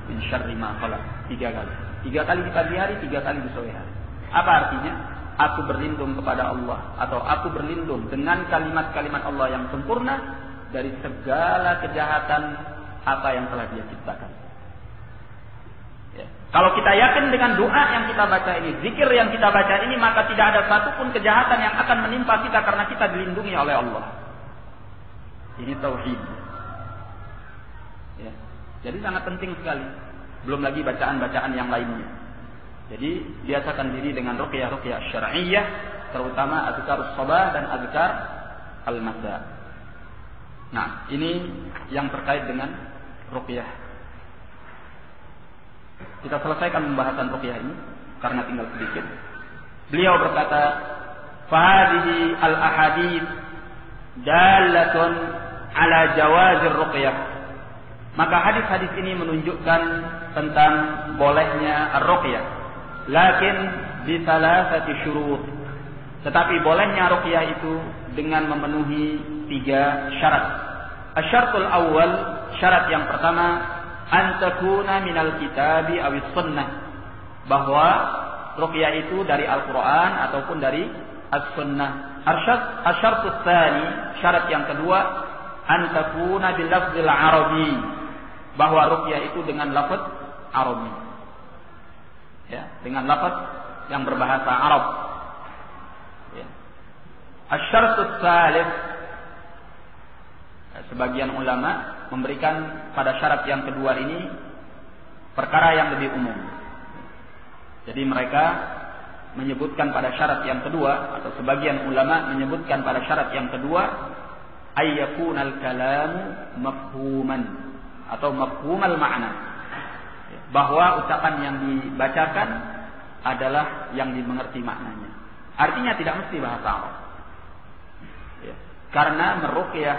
min syarri ma khalaq. 3 kali. 3 kali di pagi hari, 3 kali di sore hari. Apa artinya? Aku berlindung kepada Allah, atau aku berlindung dengan kalimat-kalimat Allah yang sempurna dari segala kejahatan apa yang telah Dia ciptakan. Ya. Kalau kita yakin dengan doa yang kita baca ini, zikir yang kita baca ini, maka tidak ada satupun kejahatan yang akan menimpa kita karena kita dilindungi oleh Allah. Ini tauhid. Ya. Jadi sangat penting sekali. Belum lagi bacaan-bacaan yang lainnya. Jadi biasakan diri dengan ruqyah syar'iyyah, terutama azkar sabah dan azkar al-masa. Nah, ini yang terkait dengan ruqyah. Kita selesaikan pembahasan ruqyah ini karena tinggal sedikit. Beliau berkata, "Fahadihi al-ahadits dalatun ala jawazir ruqyah." Maka hadis-hadis ini menunjukkan tentang bolehnya ar-ruqyah. Lakin bi thalathati syurut. Tetapi bolehnya ruqyah itu dengan memenuhi 3 syarat. Asy-syartul awwal, syarat yang pertama, an takuna minal kitabi awis sunnah. Bahwa ruqyah itu dari Al-Qur'an ataupun dari as-sunnah. Asy-syartus tsani, syarat yang kedua, an takuna bil lafzil arabi. Bahwa ruqyah itu dengan lafaz Arabi. Ya, dengan lafaz yang berbahasa Arab. Ya. Asy-syartus tsalits, sebagian ulama memberikan pada syarat yang kedua ini perkara yang lebih umum. Jadi mereka menyebutkan pada syarat yang kedua, atau sebagian ulama menyebutkan pada syarat yang kedua, ayyakunal kalamu mafhuman atau mafhumal ma'na. Bahwa ucapan yang dibacakan adalah yang dimengerti maknanya. Artinya tidak mesti bahasa Arab. Ya. Karena meruqyah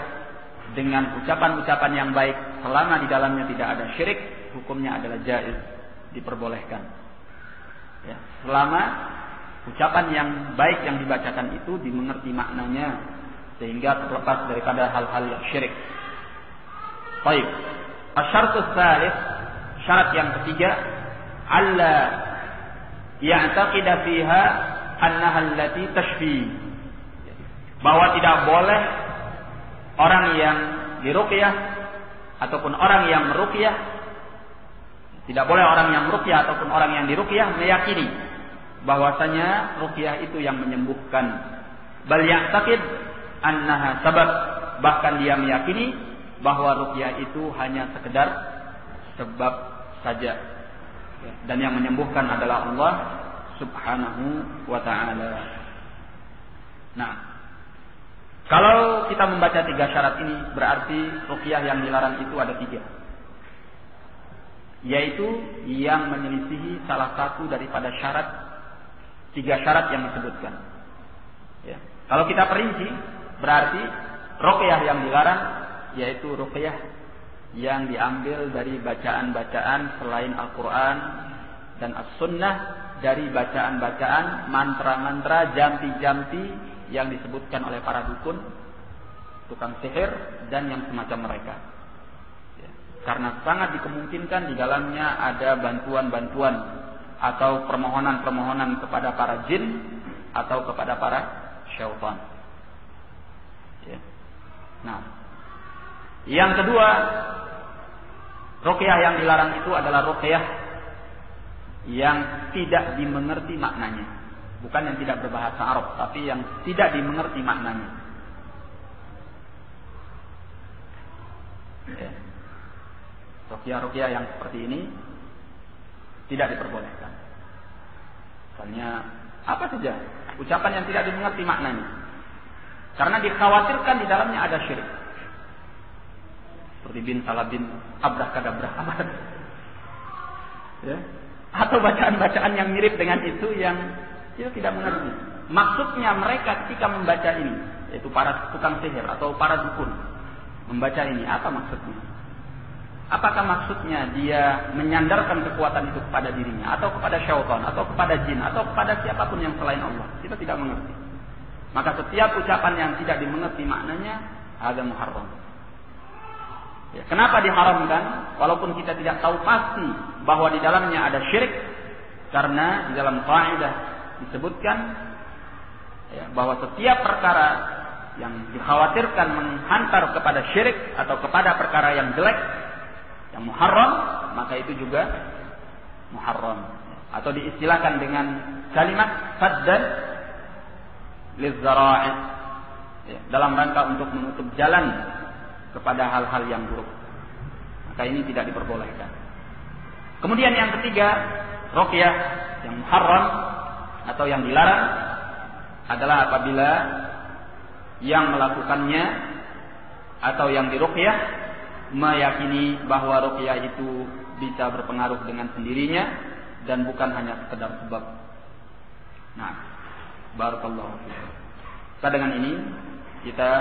dengan ucapan-ucapan yang baik selama di dalamnya tidak ada syirik, hukumnya adalah jaiz, diperbolehkan. Ya, selama ucapan yang baik yang dibacakan itu dimengerti maknanya sehingga terlepas daripada hal-hal yang syirik. Baik. Asy-syartus tsalits, syarat yang ketiga, alla ya'taqida fiha annaha allati tashfi. Bahwa tidak boleh orang yang diruqyah ataupun orang yang meruqyah, tidak boleh orang yang meruqyah ataupun orang yang diruqyah meyakini bahwasanya ruqyah itu yang menyembuhkan. Bal ya'taqid annaha sabab, bahkan dia meyakini bahwa ruqyah itu hanya sekedar sebab saja. Dan yang menyembuhkan adalah Allah Subhanahu wa ta'ala. Nah, kalau kita membaca 3 syarat ini, berarti ruqyah yang dilarang itu ada 3. Yaitu yang menyelisihi salah satu daripada 3 syarat yang disebutkan. Ya. Kalau kita perinci, berarti ruqyah yang dilarang yaitu ruqyah yang diambil dari bacaan-bacaan selain Al-Quran dan As-Sunnah, dari bacaan-bacaan, mantra-mantra, jampi-jampi yang disebutkan oleh para dukun, tukang sihir, dan yang semacam mereka. Ya. Karena sangat dikemungkinkan di dalamnya ada bantuan-bantuan atau permohonan-permohonan kepada para jin atau kepada para syaitan. Ya. Nah, yang kedua, ruqyah yang dilarang itu adalah ruqyah yang tidak dimengerti maknanya. Bukan yang tidak berbahasa Arab, tapi yang tidak dimengerti maknanya. Ya. Ruqyah-ruqyah yang seperti ini tidak diperbolehkan. Misalnya apa saja ucapan yang tidak dimengerti maknanya, karena dikhawatirkan di dalamnya ada syirik. Seperti bin salabin, abrakadabra, ya. Atau bacaan-bacaan yang mirip dengan itu yang kita tidak mengerti maksudnya mereka ketika membaca ini, yaitu para tukang sihir atau para dukun membaca ini. Apa maksudnya? Apakah maksudnya dia menyandarkan kekuatan itu kepada dirinya, atau kepada syaitan, atau kepada jin, atau kepada siapapun yang selain Allah? Kita tidak mengerti. Maka setiap ucapan yang tidak dimengerti maknanya ada muharram. Ya, kenapa diharamkan? Walaupun kita tidak tahu pasti bahwa di dalamnya ada syirik, karena di dalam kaidah disebutkan ya, bahwa setiap perkara yang dikhawatirkan menghantar kepada syirik atau kepada perkara yang jelek, yang muharram, maka itu juga muharram. Atau diistilahkan dengan kalimat saddan lizzara'i, ya, dalam rangka untuk menutup jalan kepada hal-hal yang buruk. Maka ini tidak diperbolehkan. Kemudian yang ketiga, ruqyah yang muharram atau yang dilarang adalah apabila yang melakukannya atau yang diruqyah meyakini bahwa ruqyah itu bisa berpengaruh dengan sendirinya dan bukan hanya sekedar sebab. Nah, barakallahu fiikum. Dengan ini kita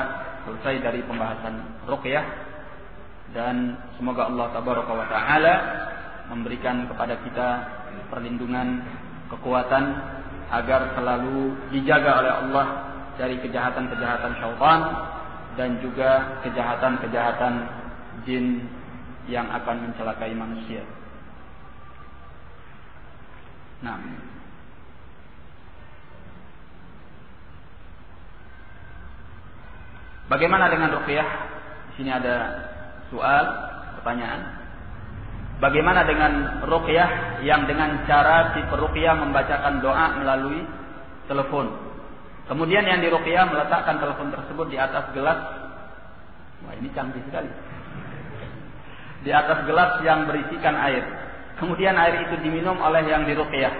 selesai dari pembahasan ruqyah, dan semoga Allah tabaraka wa taala memberikan kepada kita perlindungan, kekuatan agar selalu dijaga oleh Allah dari kejahatan-kejahatan syaitan dan juga kejahatan-kejahatan jin yang akan mencelakai manusia. Nah, bagaimana dengan ruqyah? Di sini ada soal, pertanyaan. Bagaimana dengan ruqyah yang dengan cara si peruqyah membacakan doa melalui telepon? Kemudian yang diruqyah meletakkan telepon tersebut di atas gelas. Wah, ini canggih sekali. Di atas gelas yang berisikan air. Kemudian air itu diminum oleh yang diruqyah.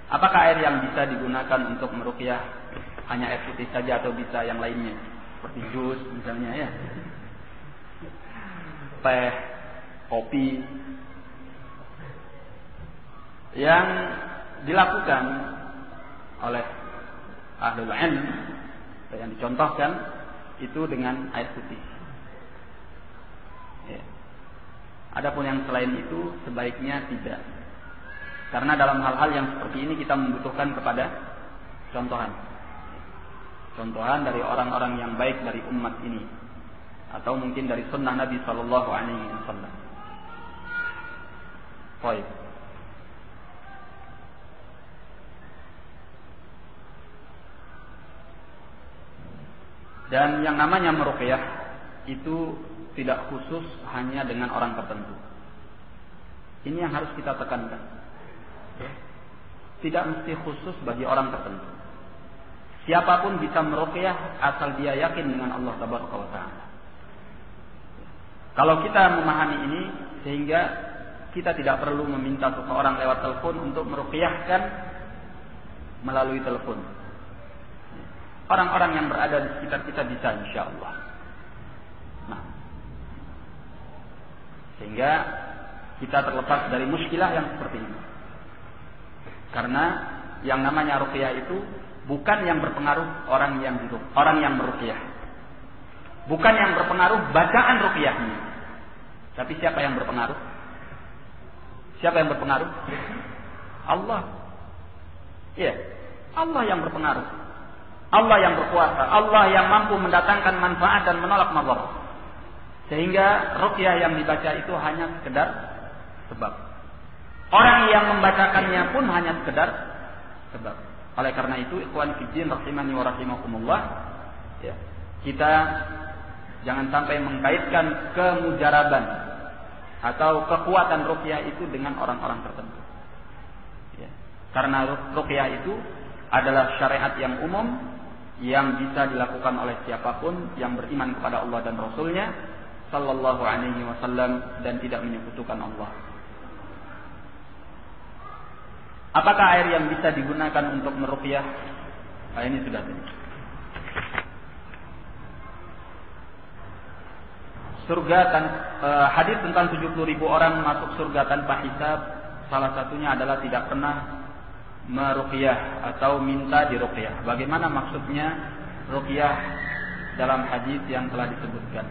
Apakah air yang bisa digunakan untuk meruqyah hanya air putih saja atau bisa yang lainnya? Seperti jus misalnya, ya, teh, kopi. Yang dilakukan oleh ahlul ilm yang dicontohkan itu dengan air putih, ya. Adapun yang selain itu sebaiknya tidak. Karena dalam hal-hal yang seperti ini kita membutuhkan kepada contohan. Contohan dari orang-orang yang baik dari umat ini, atau mungkin dari sunnah Nabi Sallallahu Alaihi Wasallam. Baik. Dan yang namanya meruqyah itu tidak khusus hanya dengan orang tertentu. Ini yang harus kita tekankan. Tidak mesti khusus bagi orang tertentu. Siapapun bisa meruqyah asal dia yakin dengan Allah Tabaraka wa Ta'ala. Kalau kita memahami ini, sehingga kita tidak perlu meminta seseorang lewat telepon untuk meruqyahkan melalui telepon. Orang-orang yang berada di sekitar kita bisa, insya Allah. Nah, sehingga kita terlepas dari muskilah yang seperti ini. Karena yang namanya ruqyah itu bukan yang berpengaruh orang yang meruqyah. Bukan yang berpengaruh bacaan ruqyahnya. Tapi siapa yang berpengaruh? Siapa yang berpengaruh? Allah. Iya, Allah yang berpengaruh. Allah yang berkuasa, Allah yang mampu mendatangkan manfaat dan menolak madarat. Sehingga ruqyah yang dibaca itu hanya sekedar sebab. Orang yang membacakannya pun hanya sekedar sebab. Oleh karena itu, ikhwan fiddin rahimani wa rahimakumullah, ya, kita jangan sampai mengkaitkan kemujaraban atau kekuatan ruqyah itu dengan orang-orang tertentu. Ya. Karena ruqyah itu adalah syariat yang umum yang bisa dilakukan oleh siapapun yang beriman kepada Allah dan Rasulnya Sallallahu Alaihi Wasallam dan tidak menyekutukan Allah. Apakah air yang bisa digunakan untuk meruqyah? Nah, ini sudah tadi. Surga hadis tentang 70.000 orang masuk surga tanpa hisab, salah satunya adalah tidak pernah meruqyah atau minta diruqyah. Bagaimana maksudnya ruqyah dalam hadis yang telah disebutkan?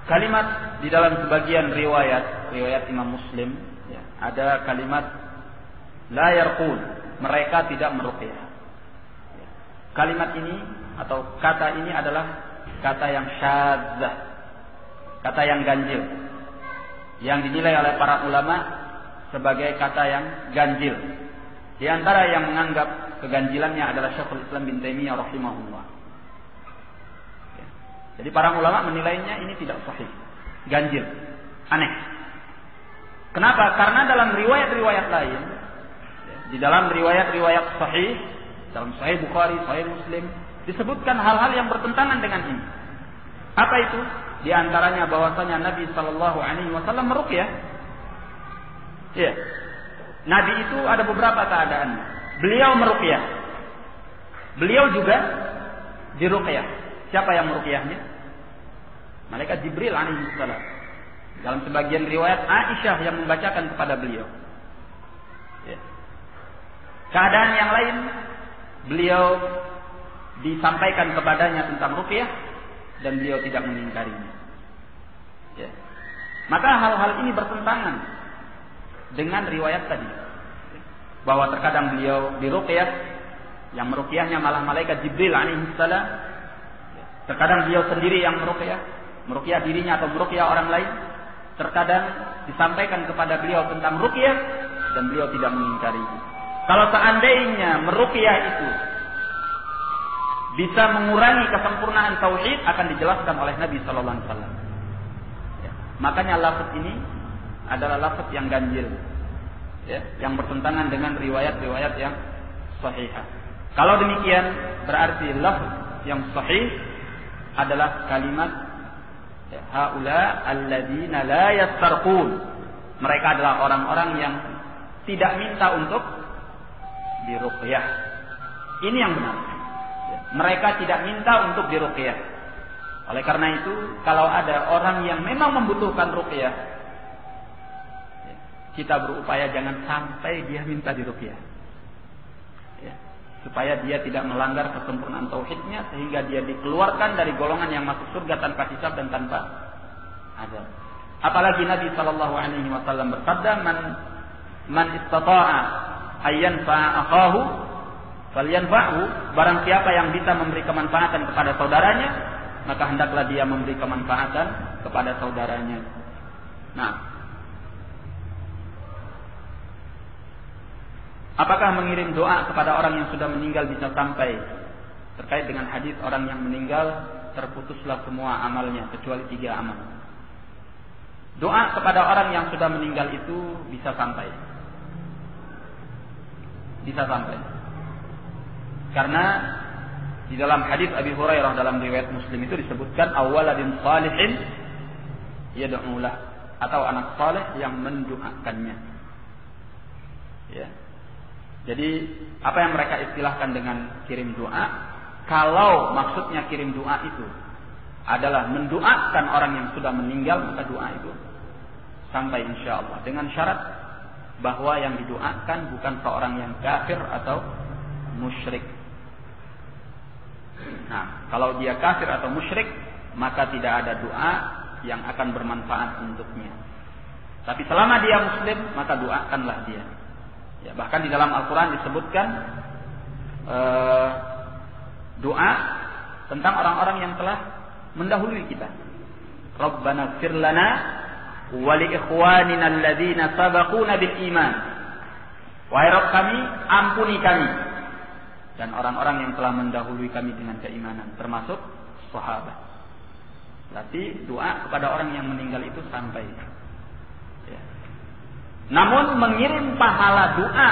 Kalimat di dalam sebagian riwayat Imam Muslim, ya, ada kalimat la yarqun, mereka tidak meruqyah. Ya. Kalimat ini atau kata ini adalah kata yang syadzah, kata yang ganjil, yang dinilai oleh para ulama sebagai kata yang ganjil. Di antara yang menganggap keganjilannya adalah Syekhul Islam bin Taimiyah rahimahullah. Ya. Jadi para ulama menilainya ini tidak sahih, ganjil, aneh. Kenapa? Karena dalam riwayat-riwayat lain, ya, di dalam riwayat-riwayat sahih, dalam Sahih Bukhari, Sahih Muslim, disebutkan hal-hal yang bertentangan dengan ini. Apa itu? Di antaranya bahwasanya Nabi Sallallahu Alaihi Wasallam meruqyah. Ya. Nabi itu ada beberapa keadaan. Beliau meruqyah. Beliau juga diruqyah. Siapa yang meruqyahnya? Malaikat Jibril alaihi salam. Dalam sebagian riwayat Aisyah yang membacakan kepada beliau. Ya. Keadaan yang lain, beliau disampaikan kepadanya tentang ruqyah dan beliau tidak mengingkarinya. Ya. Maka hal-hal ini bertentangan dengan riwayat tadi, bahwa terkadang beliau diruqyah, yang meruqyahnya malah malaikat Jibril alaihissalam. Terkadang beliau sendiri yang meruqyah dirinya atau meruqyah orang lain. Terkadang disampaikan kepada beliau tentang ruqyah dan beliau tidak mengingkari. Kalau seandainya meruqyah itu bisa mengurangi kesempurnaan tauhid, akan dijelaskan oleh Nabi sallallahu alaihi wasallam. Ya. Makanya lafaz ini adalah lafaz yang ganjil, ya, yang bertentangan dengan riwayat-riwayat yang sahihah. Kalau demikian, berarti lafaz yang sahih adalah kalimat haula alladzina la yastarqun. Mereka adalah orang-orang yang tidak minta untuk diruqyah. Ini yang benar. Mereka tidak minta untuk diruqyah. Oleh karena itu, kalau ada orang yang memang membutuhkan ruqyah, kita berupaya jangan sampai dia minta diruqyah, ya, supaya dia tidak melanggar kesempurnaan tauhidnya sehingga dia dikeluarkan dari golongan yang masuk surga tanpa hisab dan tanpa azab. Apalagi Nabi sallallahu alaihi wasallam bersabda, man istata'a ayyanfa'a akhahu falyanfa'hu, barang siapa yang bisa memberi kemanfaatan kepada saudaranya, maka hendaklah dia memberi kemanfaatan kepada saudaranya. Nah, apakah mengirim doa kepada orang yang sudah meninggal bisa sampai? Terkait dengan hadis orang yang meninggal terputuslah semua amalnya kecuali 3 amal. Doa kepada orang yang sudah meninggal itu bisa sampai. Bisa sampai. Karena di dalam hadis Abi Hurairah dalam riwayat Muslim itu disebutkan awaladin salihin yad'ulah, atau anak saleh yang mendoakannya. Ya. Jadi apa yang mereka istilahkan dengan kirim doa, kalau maksudnya kirim doa itu adalah mendoakan orang yang sudah meninggal, maka doa itu sampai insyaallah, dengan syarat bahwa yang didoakan bukan seorang yang kafir atau musyrik. Nah, kalau dia kafir atau musyrik, maka tidak ada doa yang akan bermanfaat untuknya. Tapi selama dia muslim, maka doakanlah dia. Ya, bahkan di dalam Al-Quran disebutkan doa tentang orang-orang yang telah mendahului kita. Rabbana ighfir lana wa li ikhwanina alladzina sabaquna bil iman. Wahai Rabb kami, ampuni kami dan orang-orang yang telah mendahului kami dengan keimanan, termasuk sahabat. Berarti doa kepada orang yang meninggal itu sampai. Ya. Namun mengirim pahala doa,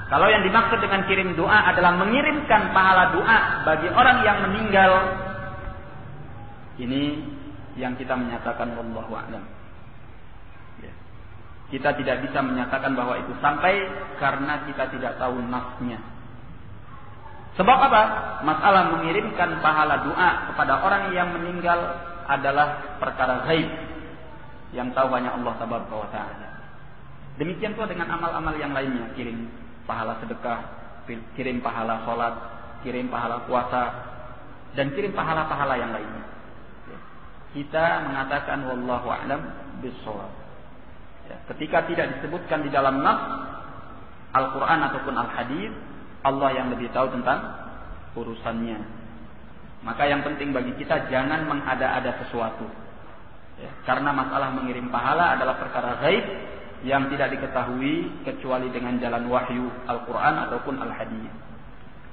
kalau yang dimaksud dengan kirim doa adalah mengirimkan pahala doa bagi orang yang meninggal, ini yang kita menyatakan wallahu a'lam. Ya. Kita tidak bisa menyatakan bahwa itu sampai karena kita tidak tahu nasnya. Sebab apa? Masalah mengirimkan pahala doa kepada orang yang meninggal adalah perkara ghaib yang tahu hanya Allah Tabaraka wa Ta'ala. Demikian pula dengan amal-amal yang lainnya, kirim pahala sedekah, kirim pahala sholat, kirim pahala puasa, dan kirim pahala-pahala yang lainnya. Kita mengatakan wallahu a'lam bishawab. Ketika tidak disebutkan di dalam nas Al-Quran ataupun Al-Hadis, Allah yang lebih tahu tentang urusannya. Maka yang penting bagi kita jangan mengada-ada sesuatu. Karena masalah mengirim pahala adalah perkara ghaib yang tidak diketahui kecuali dengan jalan wahyu Al-Quran ataupun Al-Hadis.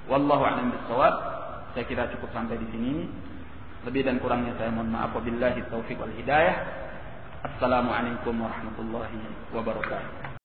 Wallahu a'lam bishawab. Saya kira cukup sampai di sini. Lebih dan kurangnya saya mohon maaf. Wabillahi taufiq wal hidayah. Assalamualaikum warahmatullahi wabarakatuh.